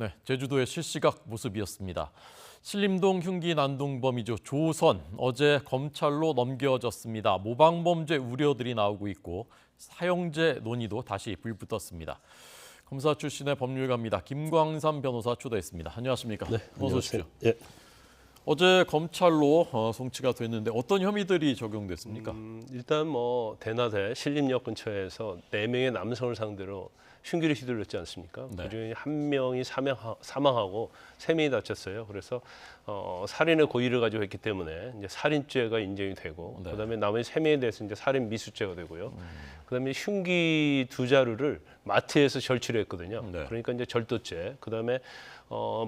네, 제주도의 실시각 모습이었습니다. 신림동 흉기 난동범이죠. 조선 어제 검찰로 넘겨졌습니다. 모방범죄 우려들이 나오고 있고 사형제 논의도 다시 불붙었습니다. 검사 출신의 법률가입니다. 김광삼 변호사 초대했습니다. 안녕하십니까? 네, 어서 오십시오. 예. 어제 검찰로 송치가 됐는데 어떤 혐의들이 적용됐습니까? 일단 뭐 대나대 신림역 근처에서 4명의 남성을 상대로 흉기를 휘둘렀지 않습니까? 네. 그중에 1명이 사망하고 3명이 다쳤어요. 그래서 살인의 고의를 가지고 했기 때문에 이제 살인죄가 인정이 되고, 네. 그다음에 나머지 3명에 대해서 이제 살인 미수죄가 되고요. 그다음에 흉기 2자루를 마트에서 절취를 했거든요. 네. 그러니까 이제 절도죄. 그다음에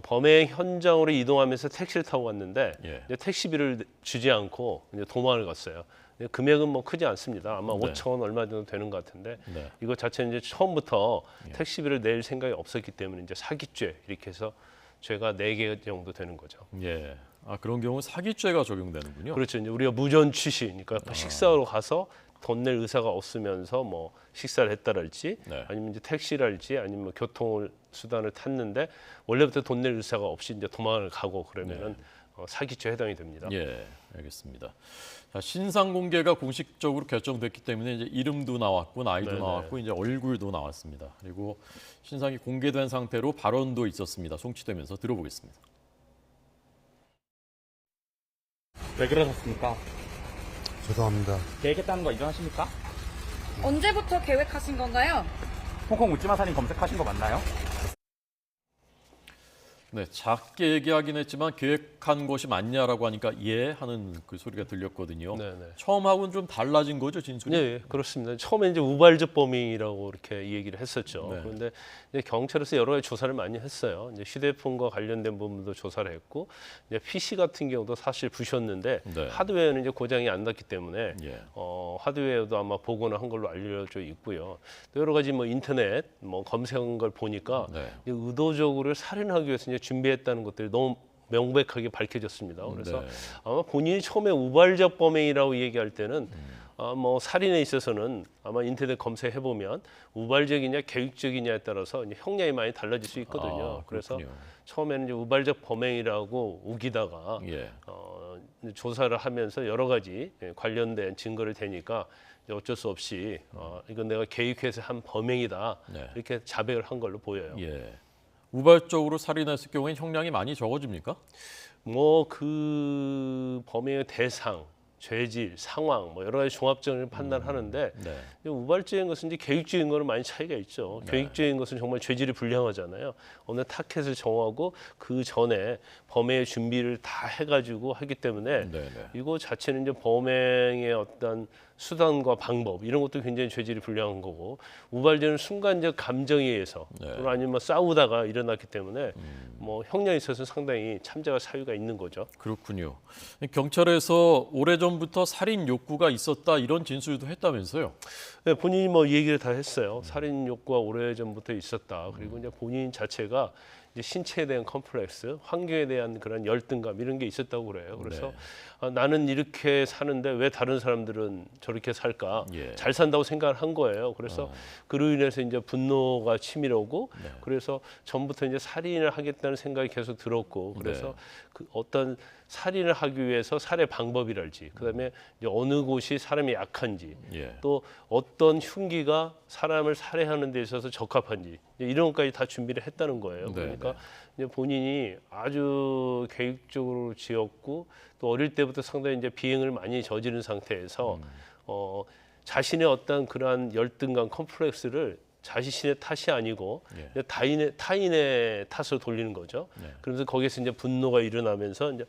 범행 현장으로 이동하면서 택시를 타고 갔는데 예. 이제 택시비를 주지 않고 이제 도망을 갔어요. 금액은 뭐 크지 않습니다. 아마 네. 5천 원 얼마 정도 되는 것 같은데 네. 이거 자체는 이제 처음부터 예. 택시비를 낼 생각이 없었기 때문에 이제 사기죄 이렇게 해서 죄가 4개 정도 되는 거죠. 예. 그런 경우 사기죄가 적용되는군요. 그렇죠. 이제 우리가 무전 취시, 그러니까 식사로 가서 돈 낼 의사가 없으면서 뭐 식사를 했다랄지, 네. 아니면 이제 택시랄지, 아니면 뭐 교통 수단을 탔는데 원래부터 돈 낼 의사가 없이 이제 도망을 가고 그러면은 사기죄 해당이 됩니다. 예, 알겠습니다. 자, 신상 공개가 공식적으로 결정됐기 때문에 이제 이름도 나왔고 나이도 네네. 나왔고 이제 얼굴도 나왔습니다. 그리고 신상이 공개된 상태로 발언도 있었습니다. 송치되면서 들어보겠습니다. 왜 그러셨습니까? 죄송합니다. 계획했다는 거 인정하십니까? 언제부터 계획하신 건가요? 홍콩 묻지마 살인 검색하신 거 맞나요? 네, 작게 얘기하긴 했지만 계획한 것이 맞냐라고 하니까 예 하는 그 소리가 들렸거든요. 네네. 처음하고는 좀 달라진 거죠, 진술이? 예, 그렇습니다. 처음에 이제 우발적 범행이라고 이렇게 얘기를 했었죠. 네. 그런데 이제 경찰에서 여러 가지 조사를 많이 했어요. 이제 휴대폰과 관련된 부분도 조사를 했고, 이제 PC 같은 경우도 사실 부셨는데 네. 하드웨어는 이제 고장이 안 났기 때문에 예. 하드웨어도 아마 복원을 한 걸로 알려져 있고요. 또 여러 가지 뭐 인터넷 뭐 검색한 걸 보니까 네. 이제 의도적으로 살인하기 위해서 이제 준비했다는 것들이 너무 명백하게 밝혀졌습니다. 그래서 네. 아마 본인이 처음에 우발적 범행이라고 얘기할 때는 뭐 살인에 있어서는 아마 인터넷 검색해 보면 우발적이냐 계획적이냐에 따라서 이제 형량이 많이 달라질 수 있거든요. 그래서 그렇군요. 처음에는 이제 우발적 범행이라고 우기다가 예. 이제 조사를 하면서 여러 가지 관련된 증거를 대니까 이제 어쩔 수 없이 이건 내가 계획해서 한 범행이다 네. 이렇게 자백을 한 걸로 보여요. 예. 우발적으로 살인했을 경우엔 형량이 많이 적어집니까? 뭐 그 범행의 대상, 죄질, 상황 뭐 여러 가지 종합적인 판단하는데 네. 우발적인 것은 이제 계획적인 거는 많이 차이가 있죠. 계획적인 것은 정말 죄질이 불량하잖아요. 어느 타켓을 정하고 그 전에 범행의 준비를 다 해가지고 하기 때문에 네. 이거 자체는 이제 범행의 어떤 수단과 방법 이런 것도 굉장히 죄질이 불량한 거고, 우발적인 순간적 감정에 의해서 네. 또는 아니면 뭐 싸우다가 일어났기 때문에 뭐 형량에 있어서 상당히 참작할 사유가 있는 거죠. 그렇군요. 경찰에서 오래전부터 살인 욕구가 있었다 이런 진술도 했다면서요? 네, 본인이 뭐 얘기를 다 했어요. 살인 욕구가 오래전부터 있었다. 그리고 이제 본인 자체가 이제 신체에 대한 컴플렉스, 환경에 대한 그런 열등감 이런 게 있었다고 그래요. 그래서 나는 이렇게 사는데 왜 다른 사람들은 저렇게 살까? 예. 잘 산다고 생각을 한 거예요. 그래서 그로 인해서 이제 분노가 치밀어오고, 그래서 전부터 이제 살인을 하겠다는 생각이 계속 들었고, 그래서 그 어떤 살인을 하기 위해서 살해 방법이랄지, 그다음에 이제 어느 곳이 사람이 약한지, 예. 또 어떤 흉기가 사람을 살해하는 데 있어서 적합한지 이런 것까지 다 준비를 했다는 거예요. 그러니까 이제 본인이 아주 계획적으로 지었고 또 어릴 때부터 상당히 이제 비행을 많이 저지른 상태에서 자신의 어떤 그러한 열등감, 컴플렉스를 자신의 탓이 아니고 타인의 탓으로 돌리는 거죠. 그래서 거기서 이제 분노가 일어나면서 이제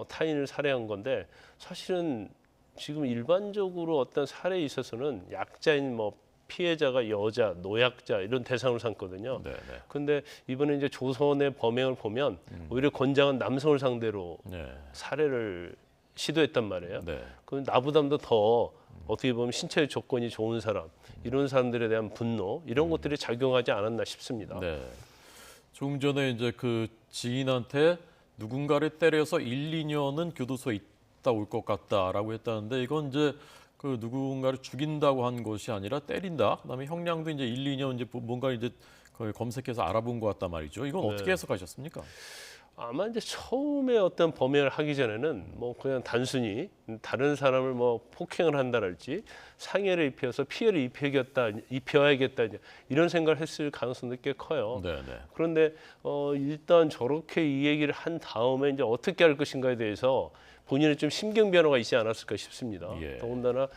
타인을 살해한 건데, 사실은 지금 일반적으로 어떤 살해에 있어서는 약자인 뭐 피해자가 여자, 노약자 이런 대상으로 삼거든요. 근데 이번에 이제 조선의 범행을 보면 오히려 건장한 남성을 상대로 살해를 시도했단 말이에요. 그럼 나보다도 더 어떻게 보면 신체 조건이 좋은 사람, 이런 사람들에 대한 분노 이런 것들이 작용하지 않았나 싶습니다. 네. 조금 전에 이제 그 지인한테 누군가를 때려서 1, 2년은 교도소에 있다 올 것 같다라고 했다는데, 이건 이제 그 누군가를 죽인다고 한 것이 아니라 때린다. 그다음에 형량도 이제 1, 2년 이제 뭔가 이제 그걸 검색해서 알아본 것 같단 말이죠. 이건 네. 어떻게 해석하셨습니까? 아마 이제 처음에 어떤 범행을 하기 전에는 뭐 그냥 단순히 다른 사람을 뭐 폭행을 한다랄지 상해를 입혀서 피해를 입혀야겠다 이제 이런 생각을 했을 가능성도 꽤 커요. 네. 그런데 일단 저렇게 이 얘기를 한 다음에 이제 어떻게 할 것인가에 대해서 본인의 좀 심경 변화가 있지 않았을까 싶습니다. 예. 더군다나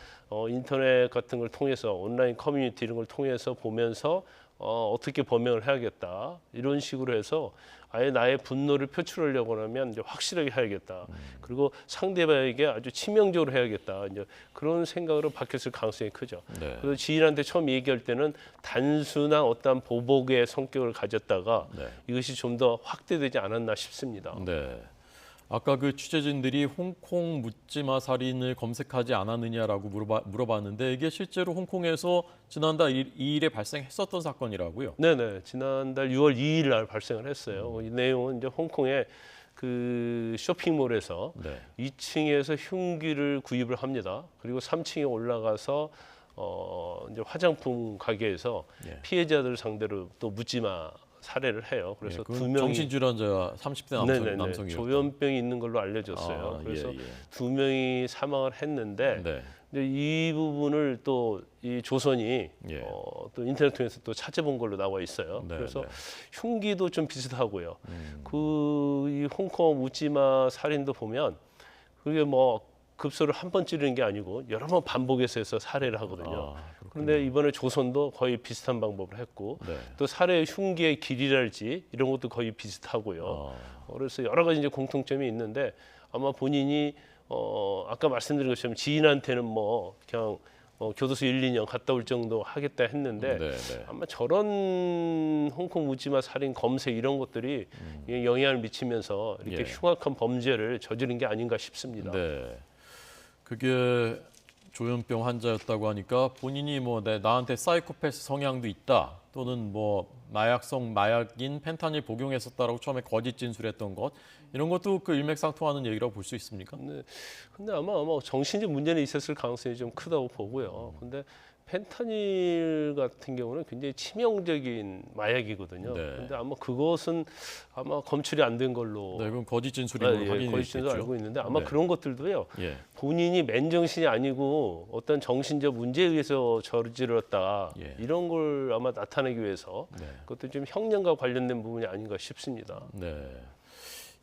인터넷 같은 걸 통해서 온라인 커뮤니티 이런 걸 통해서 보면서 어떻게 범행을 해야겠다 이런 식으로 해서 아예 나의 분노를 표출하려고 하면 이제 확실하게 해야겠다. 그리고 상대방에게 아주 치명적으로 해야겠다. 이제 그런 생각으로 바뀌었을 가능성이 크죠. 네. 그래서 지인한테 처음 얘기할 때는 단순한 어떤 보복의 성격을 가졌다가 네. 이것이 좀 더 확대되지 않았나 싶습니다. 네. 아까 그 취재진들이 홍콩 묻지마 살인을 검색하지 않았느냐라고 물어봤는데 이게 실제로 홍콩에서 지난달 2일에 발생했었던 사건이라고요. 네네. 지난달 6월 2일 날 발생을 했어요. 이 내용은 이제 홍콩의 그 쇼핑몰에서 네. 2층에서 흉기를 구입을 합니다. 그리고 3층에 올라가서 이제 화장품 가게에서 예. 피해자들 상대로 또 묻지마 살해를 해요. 그래서 예, 두 명이 정신질환자 30대 네네네. 남성이었죠. 조현병이 있는 걸로 알려졌어요. 아, 그래서 예. 두 명이 사망을 했는데 네. 이제 이 부분을 또 이 조선이 예. 또 인터넷 통해서 또 찾아본 걸로 나와 있어요. 네, 그래서 네. 흉기도 좀 비슷하고요. 그 이 홍콩 묻지마 살인도 보면 그게 뭐 급소를 한 번 찌르는 게 아니고 여러 번 반복해서 해서 살해를 하거든요. 그런데 이번에 조선도 거의 비슷한 방법을 했고 네. 또 살해 흉기의 길이랄지 이런 것도 거의 비슷하고요. 그래서 여러 가지 이제 공통점이 있는데 아마 본인이 아까 말씀드린 것처럼 지인한테는 뭐 그냥 교도소 1, 2년 갔다 올 정도 하겠다 했는데 네, 네. 아마 저런 홍콩 묻지마 살인 검색 이런 것들이 영향을 미치면서 이렇게 예. 흉악한 범죄를 저지른 게 아닌가 싶습니다. 네. 그게 조현병 환자였다고 하니까 본인이 뭐 나한테 사이코패스 성향도 있다 또는 뭐 마약성 마약인 펜타닐 복용했었다라고 처음에 거짓 진술했던 것 이런 것도 그 일맥상통하는 얘기라고 볼 수 있습니까? 근데 아마 정신적 문제는 있었을 가능성이 좀 크다고 보고요. 근데 펜타닐 같은 경우는 굉장히 치명적인 마약이거든요. 네. 근데 아마 그것은 아마 검출이 안 된 걸로 네, 그럼 거짓 진술인 걸 확인이 거짓 진술 됐겠죠. 알고 있는데 아마 네. 그런 것들도요. 예. 본인이 맨정신이 아니고 어떤 정신적 문제에 의해서 저질렀다 예. 이런 걸 아마 나타내기 위해서 네. 그것도 좀 형량과 관련된 부분이 아닌가 싶습니다. 네.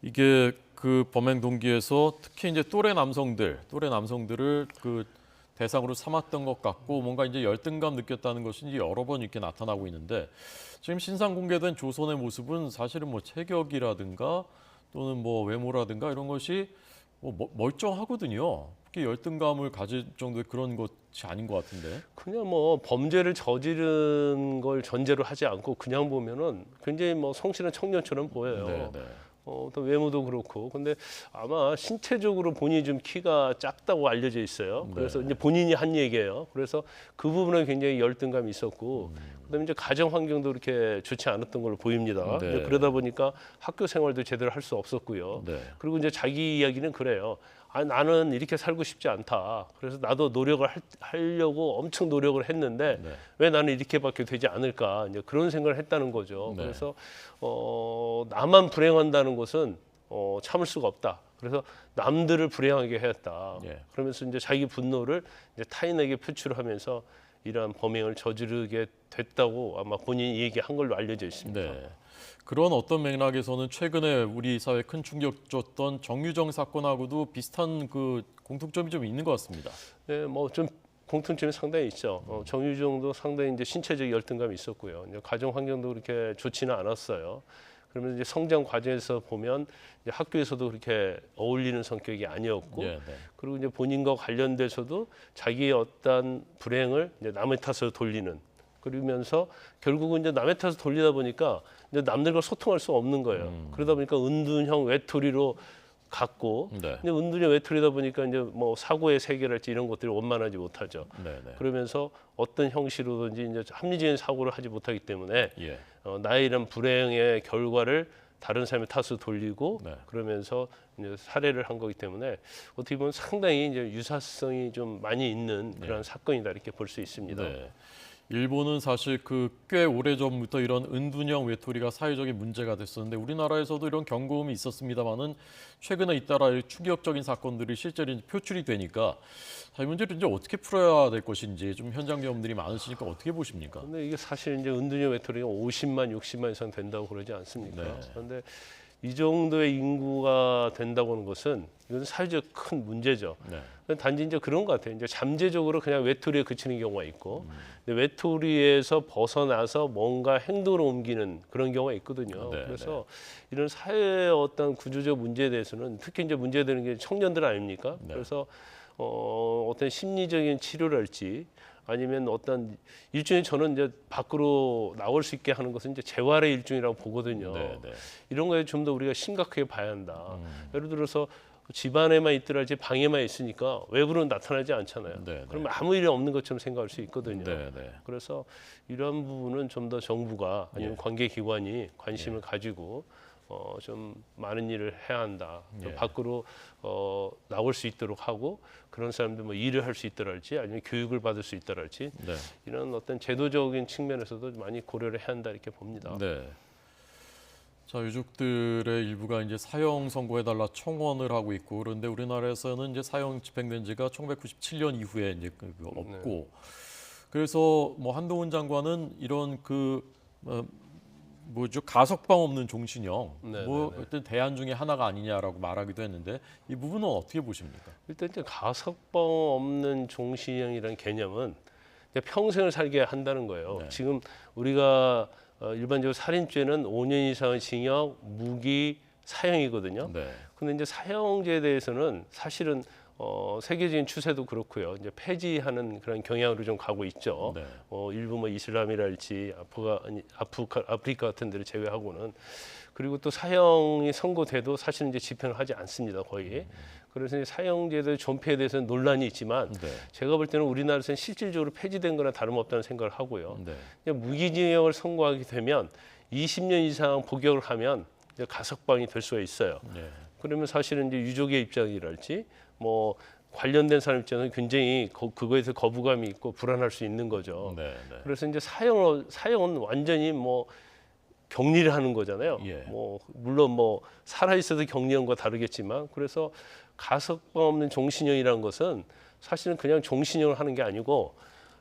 이게 그 범행 동기에서 특히 이제 또래 남성들을 그 대상으로 삼았던 것 같고 뭔가 이제 열등감 느꼈다는 것이 이제 여러 번 이렇게 나타나고 있는데 지금 신상 공개된 조선의 모습은 사실은 뭐 체격이라든가 또는 뭐 외모라든가 이런 것이 뭐 멀쩡하거든요. 특히 열등감을 가질 정도의 그런 것이 아닌 것 같은데. 그냥 뭐 범죄를 저지른 걸 전제로 하지 않고 그냥 보면은 굉장히 뭐 성실한 청년처럼 보여요. 네, 네. 또 외모도 그렇고 근데 아마 신체적으로 본인이 좀 키가 작다고 알려져 있어요. 그래서 이제 본인이 한 얘기예요. 그래서 그 부분에 굉장히 열등감이 있었고 그다음에 이제 가정 환경도 그렇게 좋지 않았던 걸로 보입니다. 네. 이제 그러다 보니까 학교 생활도 제대로 할 수 없었고요. 네. 그리고 이제 자기 이야기는 그래요. 나는 이렇게 살고 싶지 않다. 그래서 나도 노력을 하려고 엄청 노력을 했는데 네. 왜 나는 이렇게밖에 되지 않을까? 이제 그런 생각을 했다는 거죠. 네. 그래서 나만 불행한다는 것은 참을 수가 없다. 그래서 남들을 불행하게 했다. 예. 그러면서 이제 자기 분노를 이제 타인에게 표출하면서 이러한 범행을 저지르게 됐다고 아마 본인이 얘기한 걸로 알려져 있습니다. 네. 그런 어떤 맥락에서는 최근에 우리 사회에 큰 충격 줬던 정유정 사건하고도 비슷한 그 공통점이 좀 있는 것 같습니다. 네, 뭐 좀 공통점이 상당히 있죠. 정유정도 상당히 이제 신체적 열등감이 있었고요. 이제 가정 환경도 그렇게 좋지는 않았어요. 그러면 이제 성장 과정에서 보면 이제 학교에서도 그렇게 어울리는 성격이 아니었고, 네, 네. 그리고 이제 본인과 관련돼서도 자기의 어떤 불행을 이제 남의 탓으로 돌리는. 그러면서 결국은 이제 남의 탓을 돌리다 보니까 이제 남들과 소통할 수 없는 거예요. 그러다 보니까 은둔형 외톨이로 갔고, 네. 이제 은둔형 외톨이다 보니까 이제 뭐 사고의 세계랄지 이런 것들이 원만하지 못하죠. 네, 네. 그러면서 어떤 형식으로든지 이제 합리적인 사고를 하지 못하기 때문에 예. 나의 이런 불행의 결과를 다른 사람의 탓으로 돌리고 네. 그러면서 이제 살해를 한 거기 때문에 어떻게 보면 상당히 이제 유사성이 좀 많이 있는 그런 사건이다 이렇게 볼 수 있습니다. 네. 일본은 사실 그 꽤 오래전부터 이런 은둔형 외톨이가 사회적인 문제가 됐었는데 우리나라에서도 이런 경고음이 있었습니다만은 최근에 잇따라 충격적인 사건들이 실제로 이제 표출이 되니까 이 문제를 이제 어떻게 풀어야 될 것인지 좀 현장 경험들이 많으시니까 어떻게 보십니까? 근데 이게 사실 이제 은둔형 외톨이가 50만, 60만 이상 된다고 그러지 않습니까? 네. 그런데 이 정도의 인구가 된다고 하는 것은 이건 사회적 큰 문제죠. 네. 단지 이제 그런 것 같아요. 이제 잠재적으로 그냥 외톨이에 그치는 경우가 있고, 근데 외톨이에서 벗어나서 뭔가 행동으로 옮기는 그런 경우가 있거든요. 네, 그래서 이런 사회의 어떤 구조적 문제에 대해서는 특히 이제 문제되는 게 청년들 아닙니까? 네. 그래서 어떤 심리적인 치료랄지 아니면 어떤 일종의 저는 이제 밖으로 나올 수 있게 하는 것은 이제 재활의 일종이라고 보거든요. 네, 네. 이런 거에 좀 더 우리가 심각하게 봐야 한다. 예를 들어서 집안에만 있더라지 방에만 있으니까 외부로는 나타나지 않잖아요. 네, 네. 그러면 아무 일이 없는 것처럼 생각할 수 있거든요. 네, 네. 그래서 이런 부분은 좀 더 정부가 아니면 예. 관계기관이 관심을 가지고 좀 많은 일을 해야 한다. 또 예. 밖으로 나올 수 있도록 하고 그런 사람들 뭐 일을 할 수 있더랄지 아니면 교육을 받을 수 있더랄지 네. 이런 어떤 제도적인 측면에서도 많이 고려를 해야 한다 이렇게 봅니다. 네. 자, 유족들의 일부가 이제 사형 선고해달라 청원을 하고 있고 그런데 우리나라에서는 이제 사형 집행된 지가 1997년 이후에 이제 없고 그래서 뭐 한동훈 장관은 이런 뭐죠 가석방 없는 종신형 네, 뭐 네, 네. 어떤 대안 중에 하나가 아니냐라고 말하기도 했는데 이 부분은 어떻게 보십니까? 일단 이제 가석방 없는 종신형이라는 개념은 그냥 평생을 살게 한다는 거예요. 네. 지금 우리가 일반적으로 살인죄는 5년 이상의 징역, 무기, 사형이거든요. 네. 근데 이제 사형제에 대해서는 사실은 세계적인 추세도 그렇고요. 이제 폐지하는 그런 경향으로 좀 가고 있죠. 네. 일부 뭐 이슬람이랄지 아프리카 같은 데를 제외하고는 그리고 또 사형이 선고돼도 사실은 이제 집행을 하지 않습니다. 거의. 그래서 이제 사형제도의 존폐에 대해서는 논란이 있지만 네. 제가 볼 때는 우리나라에서는 실질적으로 폐지된 거나 다름없다는 생각을 하고요. 네. 그냥 무기징역을 선고하게 되면 20년 이상 복역을 하면 이제 가석방이 될 수가 있어요. 네. 그러면 사실은 이제 유족의 입장이랄지 뭐 관련된 사람 입장에서는 굉장히 그거에 대해서 거부감이 있고 불안할 수 있는 거죠. 네. 네. 그래서 이제 사형은 완전히 뭐 격리를 하는 거잖아요. 예. 뭐 물론 뭐 살아 있어도 격리한 거 다르겠지만 그래서 가석방 없는 종신형이라는 것은 사실은 그냥 종신형을 하는 게 아니고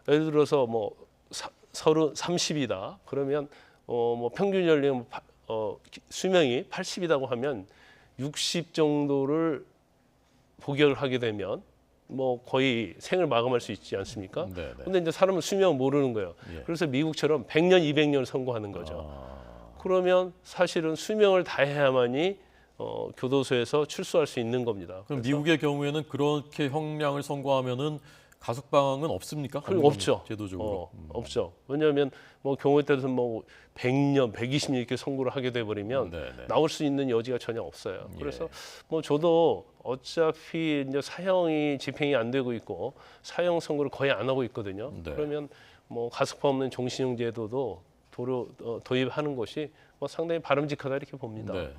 예를 들어서 뭐 30이다 그러면 뭐 평균 연령 수명이 80이라고 하면 60 정도를 복역을 하게 되면 뭐 거의 생을 마감할 수 있지 않습니까? 네, 네. 근데 이제 사람은 수명을 모르는 거예요. 예. 그래서 미국처럼 100년, 200년을 선고하는 거죠. 그러면 사실은 수명을 다해야만이 교도소에서 출소할 수 있는 겁니다. 그럼 그래서 미국의 경우에는 그렇게 형량을 선고하면은 가석방은 없습니까? 그리고 없죠. 제도적으로. 없죠. 왜냐하면 뭐 경우에 따라서 뭐 100년, 120년 이렇게 선고를 하게 돼 버리면 네, 네. 나올 수 있는 여지가 전혀 없어요. 예. 그래서 뭐 저도 어차피 이제 사형이 집행이 안 되고 있고 사형 선고를 거의 안 하고 있거든요. 네. 그러면 뭐 가석방 없는 종신형 제도도 도입하는 것이 뭐 상당히 바람직하다 이렇게 봅니다. 네.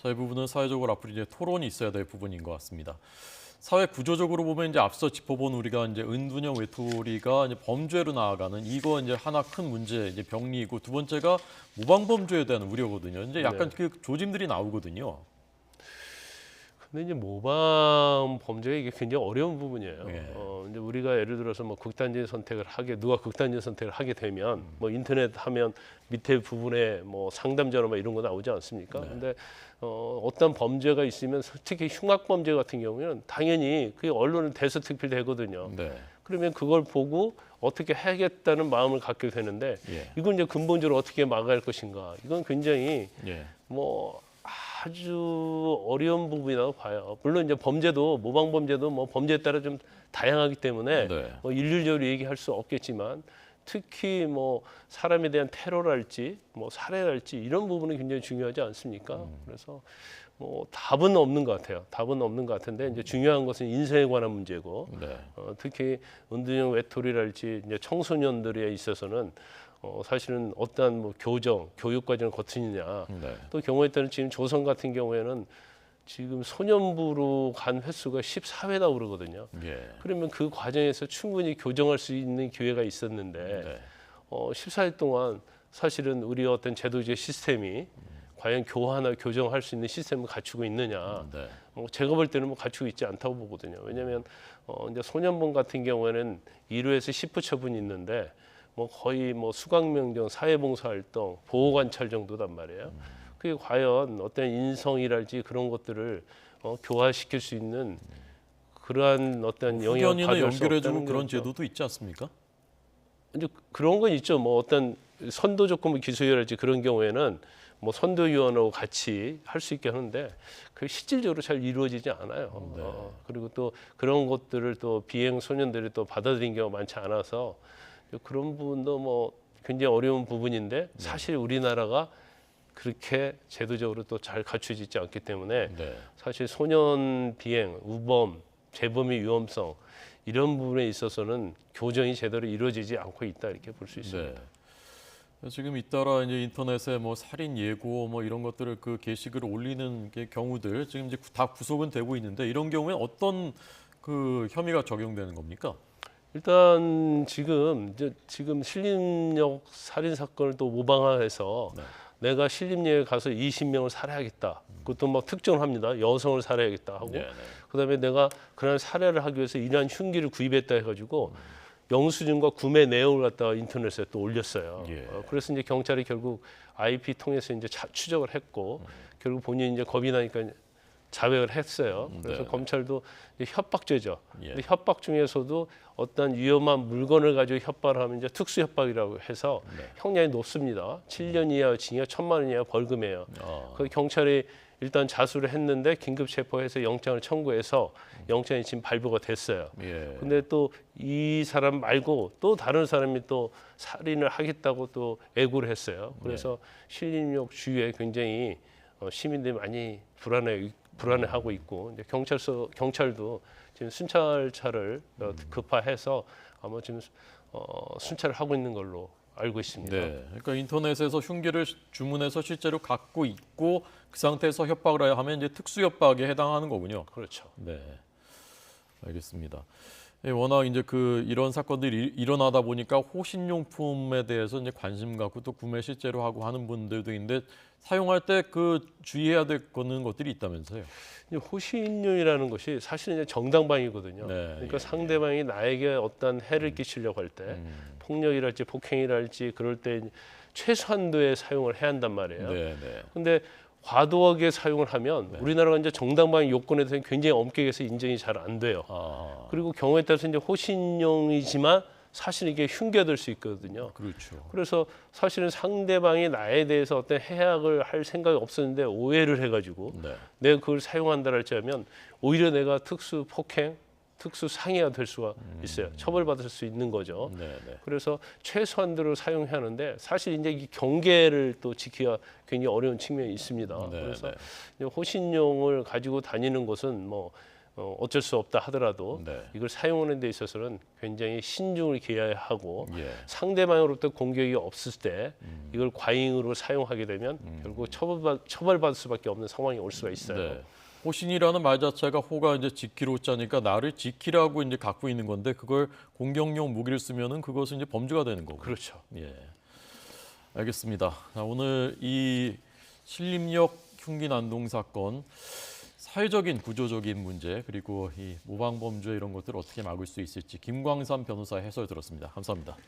자, 이 부분은 사회적으로 앞으로 이제 토론이 있어야 될 부분인 것 같습니다. 사회 구조적으로 보면 이제 앞서 짚어본 우리가 이제 은둔형 외톨이가 이제 범죄로 나아가는 이거 이제 하나 큰 문제 이제 병리이고 두 번째가 모방 범죄에 대한 우려거든요. 이제 약간 네. 그 조짐들이 나오거든요. 근데 이제 모방 범죄가 이게 굉장히 어려운 부분이에요. 예. 이제 우리가 예를 들어서 뭐 극단적인 선택을 누가 극단적인 선택을 하게 되면 뭐 인터넷 하면 밑에 부분에 뭐 상담 전화 이런 거 나오지 않습니까? 네. 근데 어떤 범죄가 있으면 특히 흉악 범죄 같은 경우에는 당연히 그 언론은 대서특필되거든요. 네. 그러면 그걸 보고 어떻게 해야겠다는 마음을 갖게 되는데 예. 이건 이제 근본적으로 어떻게 막아야 할 것인가? 이건 굉장히 예. 뭐 아주 어려운 부분이라고 봐요. 물론 이제 범죄도 모방 범죄도 뭐 범죄에 따라 좀 다양하기 때문에 네. 뭐 일률적으로 얘기할 수 없겠지만 특히 뭐 사람에 대한 테러랄지 뭐 살해랄지 이런 부분이 굉장히 중요하지 않습니까? 그래서 뭐 답은 없는 것 같아요. 답은 없는 것 같은데 이제 중요한 것은 인생에 관한 문제고 네. 특히 은둔형 외톨이랄지 이제 청소년들에 있어서는 사실은 어떠한 뭐 교육 과정을 거치느냐. 네. 또 경우에 따른 지금 조선 같은 경우에는 지금 소년부로 간 횟수가 14회다 그러거든요. 예. 그러면 그 과정에서 충분히 교정할 수 있는 기회가 있었는데 네. 14일 동안 사실은 우리 어떤 제도주의 시스템이 과연 교화나 교정할 수 있는 시스템을 갖추고 있느냐. 네. 제가 볼 때는 뭐 갖추고 있지 않다고 보거든요. 왜냐하면 이제 소년범 같은 경우에는 1호에서 10호 처분이 있는데 뭐 거의 뭐 수강명령, 사회봉사활동, 보호관찰 정도단 말이에요. 그게 과연 어떤 인성이랄지 그런 것들을 교화시킬 수 있는 그러한 어떤 영향을 후견인을 받을 수 연결해주는 없다는 그런 거죠. 제도도 있지 않습니까? 이제 그런 건 있죠. 뭐 어떤 선도 조건부 기소유예랄지 그런 경우에는 뭐 선도위원하고 같이 할 수 있게 하는데 그게 실질적으로 잘 이루어지지 않아요. 네. 그리고 또 그런 것들을 또 비행 소년들이 또 받아들인 경우가 많지 않아서 그런 부분도 뭐 굉장히 어려운 부분인데 사실 우리나라가 그렇게 제도적으로 또 잘 갖춰지지 않기 때문에 네. 사실 소년 비행, 우범, 재범의 위험성 이런 부분에 있어서는 교정이 제대로 이루어지지 않고 있다 이렇게 볼 수 있습니다. 네. 지금 잇따라 이제 인터넷에 뭐 살인 예고 뭐 이런 것들을 그 게시글을 올리는 게 경우들 지금 이제 다 구속은 되고 있는데 이런 경우에 어떤 그 혐의가 적용되는 겁니까? 일단 지금 신림역 살인 사건을 또 모방해서 네. 내가 신림역에 가서 20명을 살해하겠다. 그것도 막 특정을 합니다. 여성을 살해하겠다 하고 네. 그다음에 내가 그런 살해를 하기 위해서 이러한 흉기를 구입했다 해가지고 영수증과 구매 내역을 갖다가 인터넷에 또 올렸어요. 예. 그래서 이제 경찰이 결국 IP 통해서 이제 추적을 했고 결국 본인이 이제 겁이 나니까 자백을 했어요. 그래서 네. 검찰도 이제 협박죄죠. 예. 근데 협박 중에서도 어떤 위험한 물건을 가지고 협박을 하면 이제 특수 협박이라고 해서 네. 형량이 높습니다. 7년 이하 징역 1,000만 원 이하 벌금이에요. 그 경찰이 일단 자수를 했는데 긴급 체포해서 영장을 청구해서 영장이 지금 발부가 됐어요. 예. 근데 또 이 사람 말고 또 다른 사람이 또 살인을 하겠다고 또 애고를 했어요. 그래서 신림역 주위에 굉장히 시민들이 많이 불안해하고 있고 이제 경찰도 지금 순찰차를 급파해서 아마 지금 순찰을 하고 있는 걸로 알고 있습니다. 네. 그러니까 인터넷에서 흉기를 주문해서 실제로 갖고 있고 그 상태에서 협박을 하면 이제 특수 협박에 해당하는 거군요. 그렇죠. 네. 알겠습니다. 예, 워낙 이제 이런 사건들이 일어나다 보니까 호신용품에 대해서 이제 관심 갖고 또 구매 실제로 하고 하는 분들도 있는데 사용할 때 주의해야 될 것들이 있다면서요. 이제 호신용이라는 것이 사실은 이제 정당방위거든요. 네, 그러니까 예, 상대방이 나에게 어떤 해를 끼치려고 할 때 폭력이랄지 폭행이랄지 그럴 때 최소한도의 사용을 해야 한단 말이에요. 네, 네. 근데 과도하게 사용을 하면 우리나라가 이제 정당방위 요건에 대해서 굉장히 엄격해서 인정이 잘 안 돼요. 아, 그리고 경우에 따라서 이제 호신용이지만 사실 이게 흉기가 될 수 있거든요. 그렇죠. 그래서 사실은 상대방이 나에 대해서 어떤 해악을 할 생각이 없었는데 오해를 해가지고 네. 내가 그걸 사용한다랄지 하면 오히려 내가 특수 폭행, 특수 상해가 될 수가 있어요. 처벌받을 수 있는 거죠. 네, 네. 그래서 최소한도로 사용해야 하는데 사실 이제 이 경계를 또 지키기가 굉장히 어려운 측면이 있습니다. 네, 그래서 네. 이제 호신용을 가지고 다니는 것은 뭐 어쩔 수 없다 하더라도 네. 이걸 사용하는 데 있어서는 굉장히 신중을 기해야 하고 예. 상대방으로부터 공격이 없을 때 이걸 과잉으로 사용하게 되면 결국 처벌받을 수밖에 없는 상황이 올 수가 있어요. 네. 호신이라는 말 자체가 호가 이제 지키로 자니까 나를 지키라고 이제 갖고 있는 건데 그걸 공격용 무기를 쓰면은 그것은 이제 범죄가 되는 거고. 그렇죠. 예. 알겠습니다. 자, 오늘 이 신림역 흉기 난동 사건 사회적인 구조적인 문제 그리고 이 모방범죄 이런 것들을 어떻게 막을 수 있을지 김광삼 변호사의 해설 들었습니다. 감사합니다.